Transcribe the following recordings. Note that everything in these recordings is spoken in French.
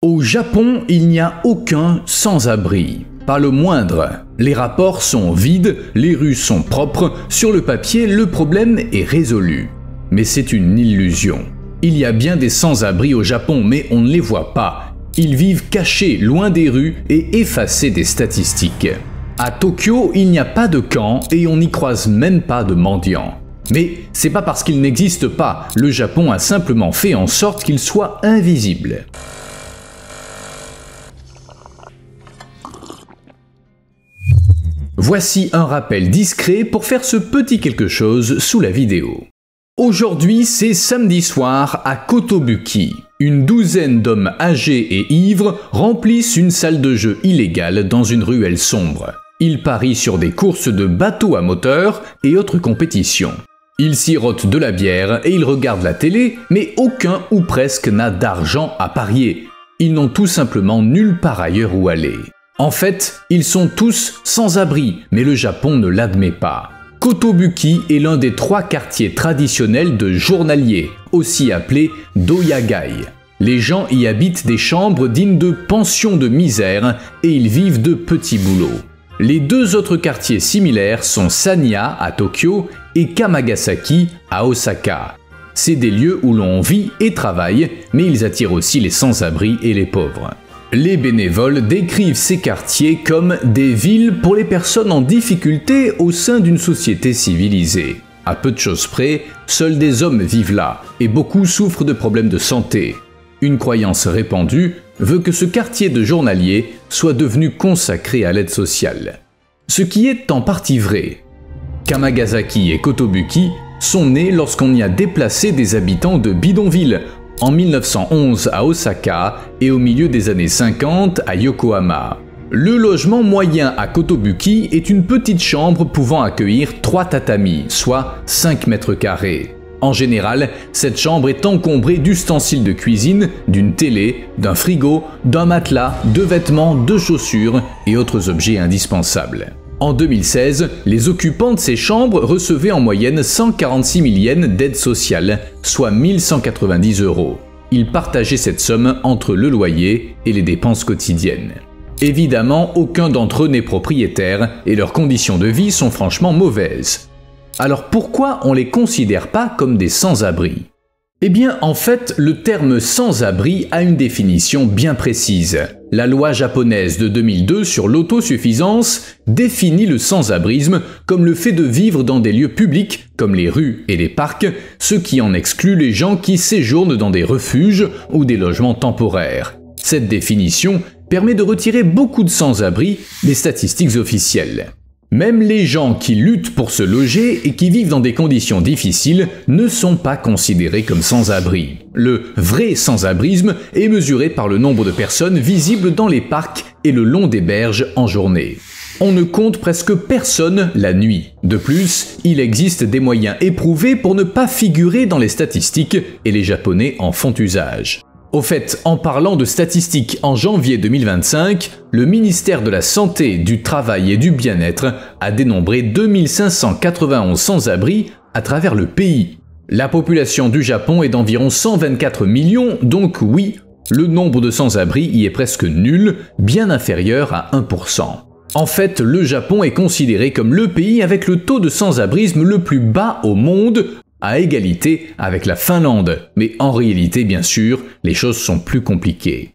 Au Japon, il n'y a aucun sans-abri. Pas le moindre. Les rapports sont vides, les rues sont propres, sur le papier, le problème est résolu. Mais c'est une illusion. Il y a bien des sans-abri au Japon, mais on ne les voit pas. Ils vivent cachés, loin des rues et effacés des statistiques. À Tokyo, il n'y a pas de camp et on n'y croise même pas de mendiants. Mais c'est pas parce qu'ils n'existent pas. Le Japon a simplement fait en sorte qu'ils soient invisibles. Voici un rappel discret pour faire ce petit quelque chose sous la vidéo. Aujourd'hui, c'est samedi soir à Kotobuki. Une douzaine d'hommes âgés et ivres remplissent une salle de jeu illégale dans une ruelle sombre. Ils parient sur des courses de bateaux à moteur et autres compétitions. Ils sirotent de la bière et ils regardent la télé, mais aucun ou presque n'a d'argent à parier. Ils n'ont tout simplement nulle part ailleurs où aller. En fait, ils sont tous sans abri, mais le Japon ne l'admet pas. Kotobuki est l'un des 3 quartiers traditionnels de journaliers, aussi appelés doyagai. Les gens y habitent des chambres dignes de pensions de misère et ils vivent de petits boulots. Les 2 autres quartiers similaires sont Sanya à Tokyo et Kamagasaki à Osaka. C'est des lieux où l'on vit et travaille, mais ils attirent aussi les sans-abri et les pauvres. Les bénévoles décrivent ces quartiers comme des villes pour les personnes en difficulté au sein d'une société civilisée. À peu de choses près, seuls des hommes vivent là, et beaucoup souffrent de problèmes de santé. Une croyance répandue veut que ce quartier de journaliers soit devenu consacré à l'aide sociale. Ce qui est en partie vrai. Kamagasaki et Kotobuki sont nés lorsqu'on y a déplacé des habitants de bidonvilles, en 1911 à Osaka et au milieu des années 50 à Yokohama. Le logement moyen à Kotobuki est une petite chambre pouvant accueillir 3 tatamis, soit 5 mètres carrés. En général, cette chambre est encombrée d'ustensiles de cuisine, d'une télé, d'un frigo, d'un matelas, de vêtements, de chaussures et autres objets indispensables. En 2016, les occupants de ces chambres recevaient en moyenne 146 000 yens d'aide sociale, soit 1 190 €. Ils partageaient cette somme entre le loyer et les dépenses quotidiennes. Évidemment, aucun d'entre eux n'est propriétaire et leurs conditions de vie sont franchement mauvaises. Alors pourquoi on les considère pas comme des sans-abri ? Eh bien, en fait, le terme sans-abri a une définition bien précise. La loi japonaise de 2002 sur l'autosuffisance définit le sans-abrisme comme le fait de vivre dans des lieux publics, comme les rues et les parcs, ce qui en exclut les gens qui séjournent dans des refuges ou des logements temporaires. Cette définition permet de retirer beaucoup de sans-abri des statistiques officielles. Même les gens qui luttent pour se loger et qui vivent dans des conditions difficiles ne sont pas considérés comme sans-abri. Le vrai sans-abrisme est mesuré par le nombre de personnes visibles dans les parcs et le long des berges en journée. On ne compte presque personne la nuit. De plus, il existe des moyens éprouvés pour ne pas figurer dans les statistiques et les Japonais en font usage. Au fait, en parlant de statistiques en janvier 2025, le ministère de la Santé, du Travail et du Bien-être a dénombré 2591 sans-abri à travers le pays. La population du Japon est d'environ 124 millions, donc oui, le nombre de sans-abri y est presque nul, bien inférieur à 1%. En fait, le Japon est considéré comme le pays avec le taux de sans-abrisme le plus bas au monde, à égalité avec la Finlande, mais en réalité, bien sûr, les choses sont plus compliquées.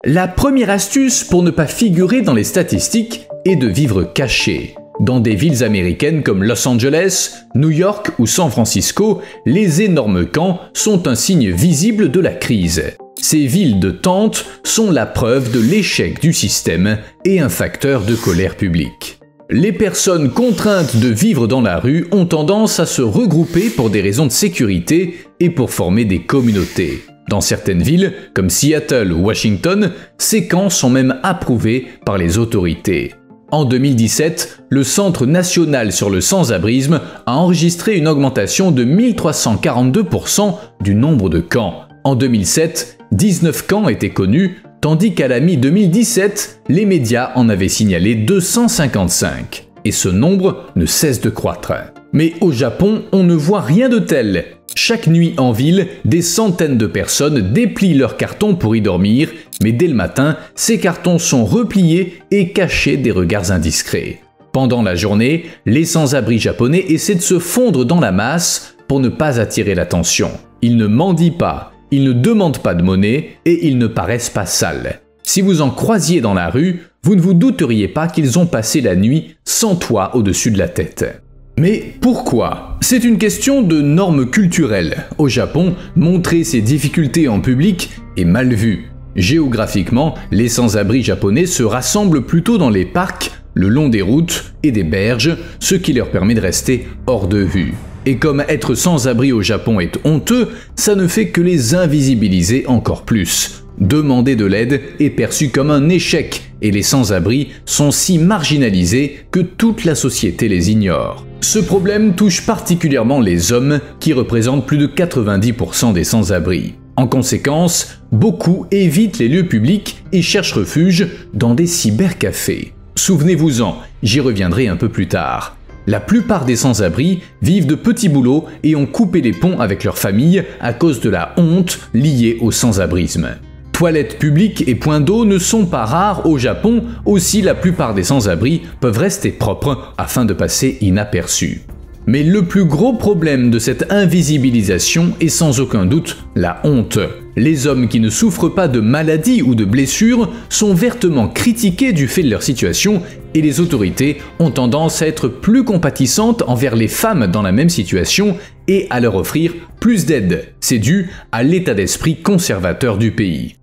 La première astuce pour ne pas figurer dans les statistiques est de vivre caché. Dans des villes américaines comme Los Angeles, New York ou San Francisco, les énormes camps sont un signe visible de la crise. Ces villes de tentes sont la preuve de l'échec du système et un facteur de colère publique. Les personnes contraintes de vivre dans la rue ont tendance à se regrouper pour des raisons de sécurité et pour former des communautés. Dans certaines villes, comme Seattle ou Washington, ces camps sont même approuvés par les autorités. En 2017, le Centre national sur le sans-abrisme a enregistré une augmentation de 1342% du nombre de camps. En 2007, 19 camps étaient connus, tandis qu'à la mi-2017, les médias en avaient signalé 255. Et ce nombre ne cesse de croître. Mais au Japon, on ne voit rien de tel. Chaque nuit en ville, des centaines de personnes déplient leurs cartons pour y dormir, mais dès le matin, ces cartons sont repliés et cachés des regards indiscrets. Pendant la journée, les sans-abri japonais essaient de se fondre dans la masse pour ne pas attirer l'attention. Ils ne mendient pas, ils ne demandent pas de monnaie et ils ne paraissent pas sales. Si vous en croisiez dans la rue, vous ne vous douteriez pas qu'ils ont passé la nuit sans toit au-dessus de la tête. Mais pourquoi? C'est une question de normes culturelles. Au Japon, montrer ses difficultés en public est mal vu. Géographiquement, les sans-abri japonais se rassemblent plutôt dans les parcs, le long des routes et des berges, ce qui leur permet de rester hors de vue. Et comme être sans-abri au Japon est honteux, ça ne fait que les invisibiliser encore plus. Demander de l'aide est perçu comme un échec et les sans-abri sont si marginalisés que toute la société les ignore. Ce problème touche particulièrement les hommes qui représentent plus de 90% des sans-abri. En conséquence, beaucoup évitent les lieux publics et cherchent refuge dans des cybercafés. Souvenez-vous-en, j'y reviendrai un peu plus tard. La plupart des sans-abri vivent de petits boulots et ont coupé les ponts avec leur famille à cause de la honte liée au sans-abrisme. Toilettes publiques et points d'eau ne sont pas rares au Japon, aussi la plupart des sans-abri peuvent rester propres afin de passer inaperçus. Mais le plus gros problème de cette invisibilisation est sans aucun doute la honte. Les hommes qui ne souffrent pas de maladies ou de blessures sont vertement critiqués du fait de leur situation et les autorités ont tendance à être plus compatissantes envers les femmes dans la même situation et à leur offrir plus d'aide. C'est dû à l'état d'esprit conservateur du pays.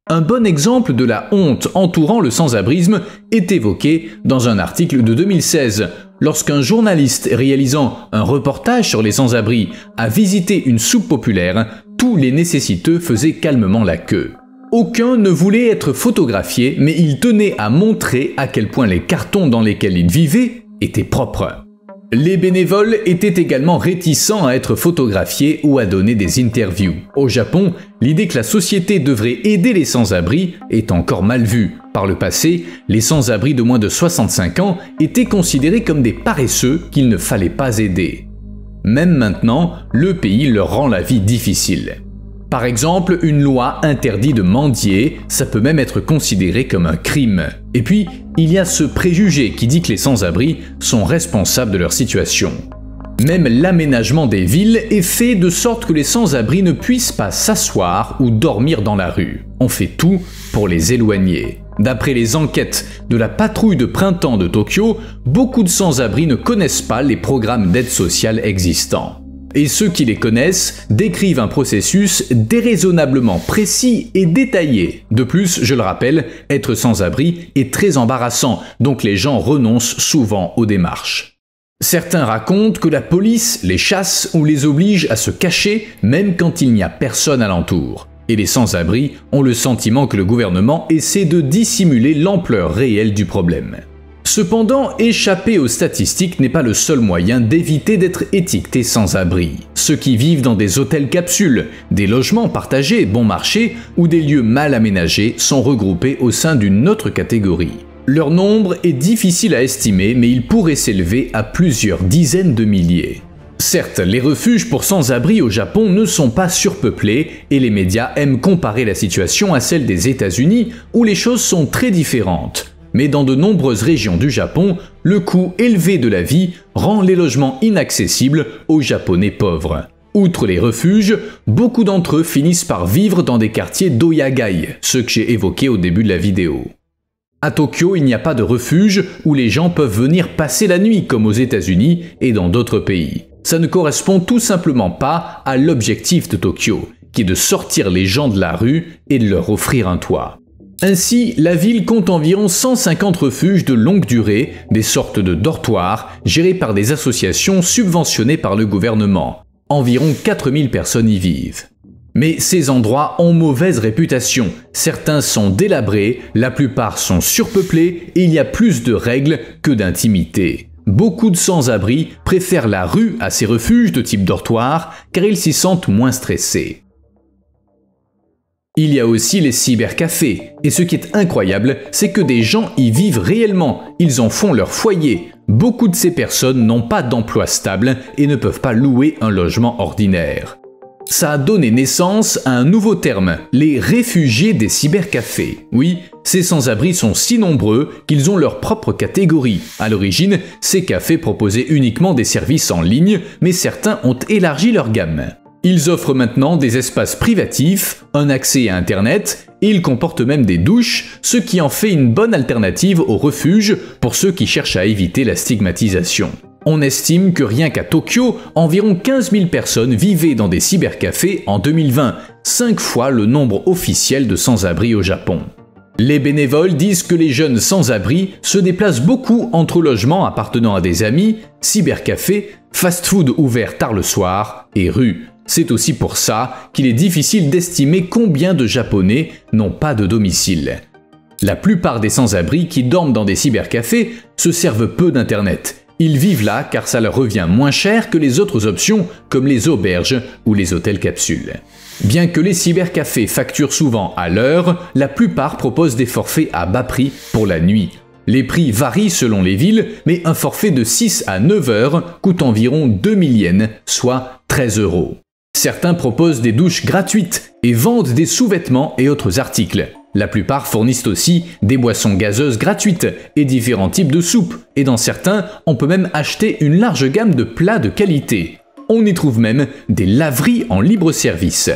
Un bon exemple de la honte entourant le sans-abrisme est évoqué dans un article de 2016, lorsqu'un journaliste réalisant un reportage sur les sans-abri a visité une soupe populaire, tous les nécessiteux faisaient calmement la queue. Aucun ne voulait être photographié, mais ils tenaient à montrer à quel point les cartons dans lesquels ils vivaient étaient propres. Les bénévoles étaient également réticents à être photographiés ou à donner des interviews. Au Japon, l'idée que la société devrait aider les sans-abri est encore mal vue. Par le passé, les sans-abri de moins de 65 ans étaient considérés comme des paresseux qu'il ne fallait pas aider. Même maintenant, le pays leur rend la vie difficile. Par exemple, une loi interdit de mendier, ça peut même être considéré comme un crime. Et puis, il y a ce préjugé qui dit que les sans-abri sont responsables de leur situation. Même l'aménagement des villes est fait de sorte que les sans-abri ne puissent pas s'asseoir ou dormir dans la rue. On fait tout pour les éloigner. D'après les enquêtes de la patrouille de printemps de Tokyo, beaucoup de sans-abri ne connaissent pas les programmes d'aide sociale existants. Et ceux qui les connaissent décrivent un processus déraisonnablement précis et détaillé. De plus, je le rappelle, être sans-abri est très embarrassant, donc les gens renoncent souvent aux démarches. Certains racontent que la police les chasse ou les oblige à se cacher même quand il n'y a personne alentour. Et les sans-abri ont le sentiment que le gouvernement essaie de dissimuler l'ampleur réelle du problème. Cependant, échapper aux statistiques n'est pas le seul moyen d'éviter d'être étiqueté sans-abri. Ceux qui vivent dans des hôtels capsules, des logements partagés bon marché ou des lieux mal aménagés sont regroupés au sein d'une autre catégorie. Leur nombre est difficile à estimer, mais il pourrait s'élever à plusieurs dizaines de milliers. Certes, les refuges pour sans-abri au Japon ne sont pas surpeuplés et les médias aiment comparer la situation à celle des États-Unis où les choses sont très différentes. Mais dans de nombreuses régions du Japon, le coût élevé de la vie rend les logements inaccessibles aux Japonais pauvres. Outre les refuges, beaucoup d'entre eux finissent par vivre dans des quartiers d'oyagai, ceux que j'ai évoqués au début de la vidéo. À Tokyo, il n'y a pas de refuge où les gens peuvent venir passer la nuit comme aux États-Unis et dans d'autres pays. Ça ne correspond tout simplement pas à l'objectif de Tokyo, qui est de sortir les gens de la rue et de leur offrir un toit. Ainsi, la ville compte environ 150 refuges de longue durée, des sortes de dortoirs, gérés par des associations subventionnées par le gouvernement. Environ 4000 personnes y vivent. Mais ces endroits ont mauvaise réputation. Certains sont délabrés, la plupart sont surpeuplés et il y a plus de règles que d'intimité. Beaucoup de sans-abri préfèrent la rue à ces refuges de type dortoir car ils s'y sentent moins stressés. Il y a aussi les cybercafés, et ce qui est incroyable, c'est que des gens y vivent réellement, ils en font leur foyer. Beaucoup de ces personnes n'ont pas d'emploi stable et ne peuvent pas louer un logement ordinaire. Ça a donné naissance à un nouveau terme, les réfugiés des cybercafés. Oui, ces sans-abri sont si nombreux qu'ils ont leur propre catégorie. À l'origine, ces cafés proposaient uniquement des services en ligne, mais certains ont élargi leur gamme. Ils offrent maintenant des espaces privatifs, un accès à Internet, et ils comportent même des douches, ce qui en fait une bonne alternative au refuge pour ceux qui cherchent à éviter la stigmatisation. On estime que rien qu'à Tokyo, environ 15 000 personnes vivaient dans des cybercafés en 2020, 5 fois le nombre officiel de sans-abri au Japon. Les bénévoles disent que les jeunes sans-abri se déplacent beaucoup entre logements appartenant à des amis, cybercafés, fast-food ouverts tard le soir et rues. C'est aussi pour ça qu'il est difficile d'estimer combien de Japonais n'ont pas de domicile. La plupart des sans-abri qui dorment dans des cybercafés se servent peu d'Internet. Ils vivent là car ça leur revient moins cher que les autres options comme les auberges ou les hôtels capsules. Bien que les cybercafés facturent souvent à l'heure, la plupart proposent des forfaits à bas prix pour la nuit. Les prix varient selon les villes, mais un forfait de 6 à 9 heures coûte environ 2000 yens, soit 13 €. Certains proposent des douches gratuites et vendent des sous-vêtements et autres articles. La plupart fournissent aussi des boissons gazeuses gratuites et différents types de soupes, et dans certains, on peut même acheter une large gamme de plats de qualité. On y trouve même des laveries en libre-service.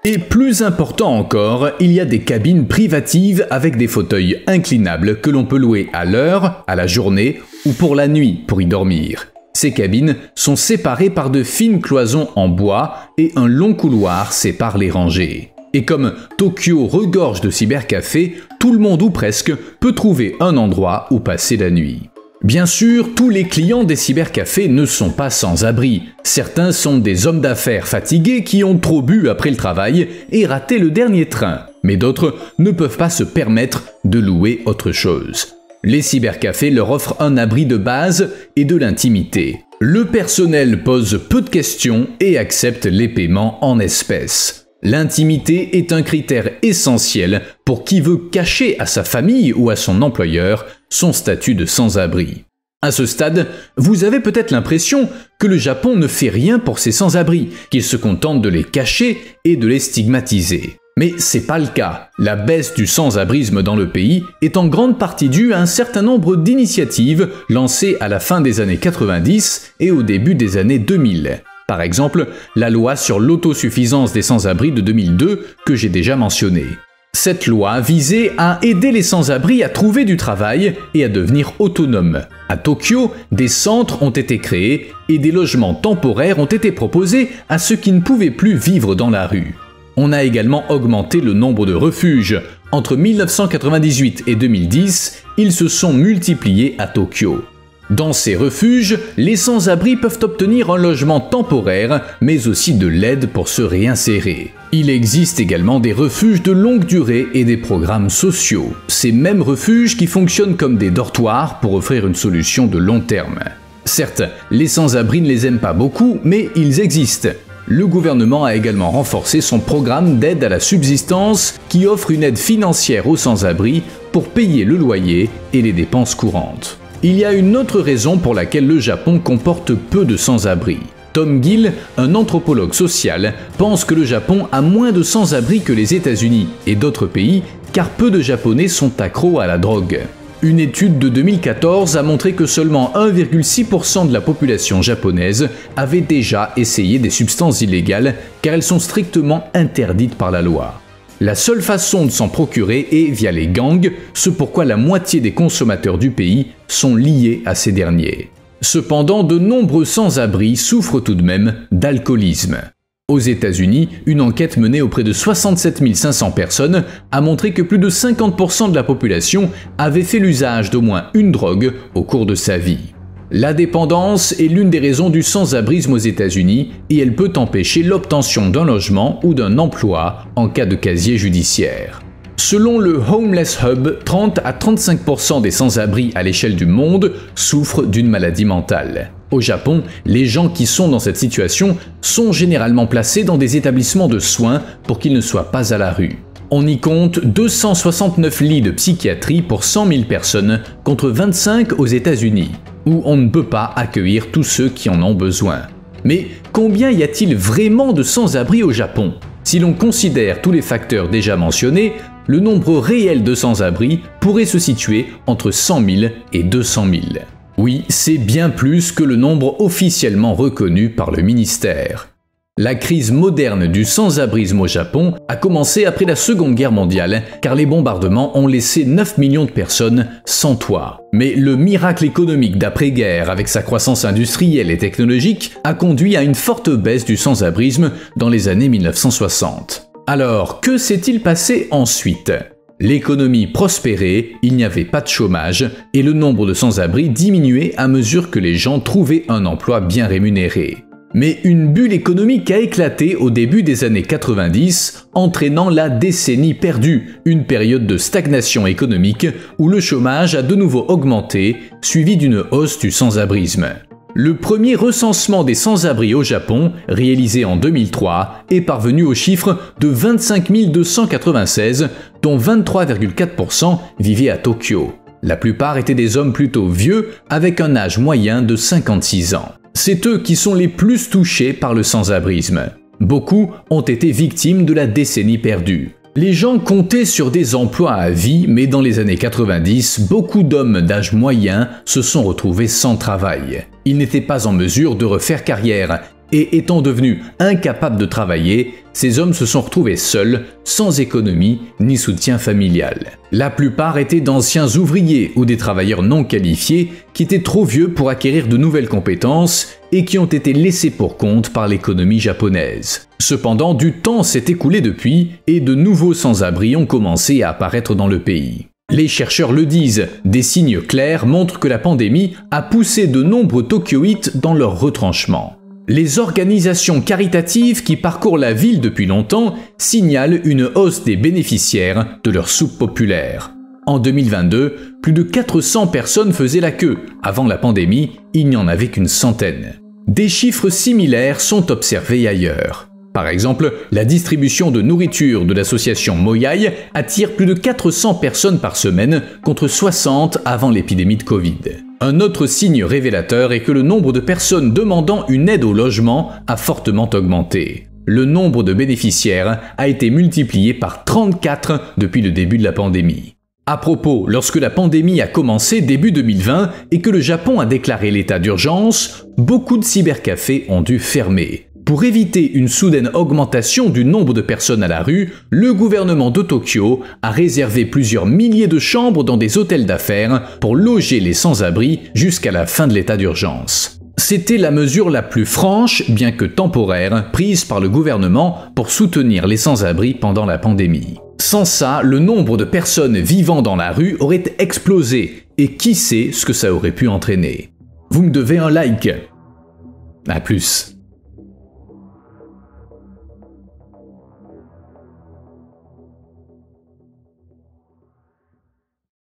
Et plus important encore, il y a des cabines privatives avec des fauteuils inclinables que l'on peut louer à l'heure, à la journée ou pour la nuit pour y dormir. Ces cabines sont séparées par de fines cloisons en bois et un long couloir sépare les rangées. Et comme Tokyo regorge de cybercafés, tout le monde ou presque peut trouver un endroit où passer la nuit. Bien sûr, tous les clients des cybercafés ne sont pas sans abri. Certains sont des hommes d'affaires fatigués qui ont trop bu après le travail et raté le dernier train. Mais d'autres ne peuvent pas se permettre de louer autre chose. Les cybercafés leur offrent un abri de base et de l'intimité. Le personnel pose peu de questions et accepte les paiements en espèces. L'intimité est un critère essentiel pour qui veut cacher à sa famille ou à son employeur son statut de sans-abri. À ce stade, vous avez peut-être l'impression que le Japon ne fait rien pour ses sans-abri, qu'il se contente de les cacher et de les stigmatiser. Mais c'est pas le cas. La baisse du sans-abrisme dans le pays est en grande partie due à un certain nombre d'initiatives lancées à la fin des années 90 et au début des années 2000. Par exemple, la loi sur l'autosuffisance des sans-abri de 2002 que j'ai déjà mentionnée. Cette loi visait à aider les sans-abri à trouver du travail et à devenir autonomes. À Tokyo, des centres ont été créés et des logements temporaires ont été proposés à ceux qui ne pouvaient plus vivre dans la rue. On a également augmenté le nombre de refuges. Entre 1998 et 2010, ils se sont multipliés à Tokyo. Dans ces refuges, les sans-abri peuvent obtenir un logement temporaire, mais aussi de l'aide pour se réinsérer. Il existe également des refuges de longue durée et des programmes sociaux. Ces mêmes refuges qui fonctionnent comme des dortoirs pour offrir une solution de long terme. Certes, les sans-abri ne les aiment pas beaucoup, mais ils existent. Le gouvernement a également renforcé son programme d'aide à la subsistance qui offre une aide financière aux sans-abri pour payer le loyer et les dépenses courantes. Il y a une autre raison pour laquelle le Japon comporte peu de sans-abri. Tom Gill, un anthropologue social, pense que le Japon a moins de sans-abri que les États-Unis et d'autres pays car peu de Japonais sont accros à la drogue. Une étude de 2014 a montré que seulement 1,6% de la population japonaise avait déjà essayé des substances illégales car elles sont strictement interdites par la loi. La seule façon de s'en procurer est via les gangs, ce pourquoi la moitié des consommateurs du pays sont liés à ces derniers. Cependant, de nombreux sans-abri souffrent tout de même d'alcoolisme. Aux États-Unis, une enquête menée auprès de 67 500 personnes a montré que plus de 50% de la population avait fait l'usage d'au moins une drogue au cours de sa vie. La dépendance est l'une des raisons du sans-abrisme aux États-Unis et elle peut empêcher l'obtention d'un logement ou d'un emploi en cas de casier judiciaire. Selon le Homeless Hub, 30 à 35% des sans-abri à l'échelle du monde souffrent d'une maladie mentale. Au Japon, les gens qui sont dans cette situation sont généralement placés dans des établissements de soins pour qu'ils ne soient pas à la rue. On y compte 269 lits de psychiatrie pour 100 000 personnes contre 25 aux États-Unis, où on ne peut pas accueillir tous ceux qui en ont besoin. Mais combien y a-t-il vraiment de sans-abri au Japon? Si l'on considère tous les facteurs déjà mentionnés, le nombre réel de sans-abri pourrait se situer entre 100 000 et 200 000. Oui, c'est bien plus que le nombre officiellement reconnu par le ministère. La crise moderne du sans-abrisme au Japon a commencé après la Seconde Guerre mondiale, car les bombardements ont laissé 9 millions de personnes sans toit. Mais le miracle économique d'après-guerre, avec sa croissance industrielle et technologique, a conduit à une forte baisse du sans-abrisme dans les années 1960. Alors, que s'est-il passé ensuite? L'économie prospérait, il n'y avait pas de chômage, et le nombre de sans-abri diminuait à mesure que les gens trouvaient un emploi bien rémunéré. Mais une bulle économique a éclaté au début des années 90, entraînant la décennie perdue, une période de stagnation économique où le chômage a de nouveau augmenté, suivi d'une hausse du sans-abrisme. Le premier recensement des sans-abri au Japon, réalisé en 2003, est parvenu au chiffre de 25 296, dont 23,4% vivaient à Tokyo. La plupart étaient des hommes plutôt vieux, avec un âge moyen de 56 ans. C'est eux qui sont les plus touchés par le sans-abrisme. Beaucoup ont été victimes de la décennie perdue. Les gens comptaient sur des emplois à vie, mais dans les années 90, beaucoup d'hommes d'âge moyen se sont retrouvés sans travail. Ils n'étaient pas en mesure de refaire carrière, et étant devenus incapables de travailler, ces hommes se sont retrouvés seuls, sans économie ni soutien familial. La plupart étaient d'anciens ouvriers ou des travailleurs non qualifiés qui étaient trop vieux pour acquérir de nouvelles compétences et qui ont été laissés pour compte par l'économie japonaise. Cependant, du temps s'est écoulé depuis et de nouveaux sans-abri ont commencé à apparaître dans le pays. Les chercheurs le disent, des signes clairs montrent que la pandémie a poussé de nombreux Tokyoïtes dans leur retranchement. Les organisations caritatives qui parcourent la ville depuis longtemps signalent une hausse des bénéficiaires de leur soupe populaire. En 2022, plus de 400 personnes faisaient la queue. Avant la pandémie, il n'y en avait qu'une centaine. Des chiffres similaires sont observés ailleurs. Par exemple, la distribution de nourriture de l'association Moyai attire plus de 400 personnes par semaine contre 60 avant l'épidémie de Covid. Un autre signe révélateur est que le nombre de personnes demandant une aide au logement a fortement augmenté. Le nombre de bénéficiaires a été multiplié par 34 depuis le début de la pandémie. À propos, lorsque la pandémie a commencé début 2020 et que le Japon a déclaré l'état d'urgence, beaucoup de cybercafés ont dû fermer. Pour éviter une soudaine augmentation du nombre de personnes à la rue, le gouvernement de Tokyo a réservé plusieurs milliers de chambres dans des hôtels d'affaires pour loger les sans-abri jusqu'à la fin de l'état d'urgence. C'était la mesure la plus franche, bien que temporaire, prise par le gouvernement pour soutenir les sans-abri pendant la pandémie. Sans ça, le nombre de personnes vivant dans la rue aurait explosé, et qui sait ce que ça aurait pu entraîner. Vous me devez un like. À plus.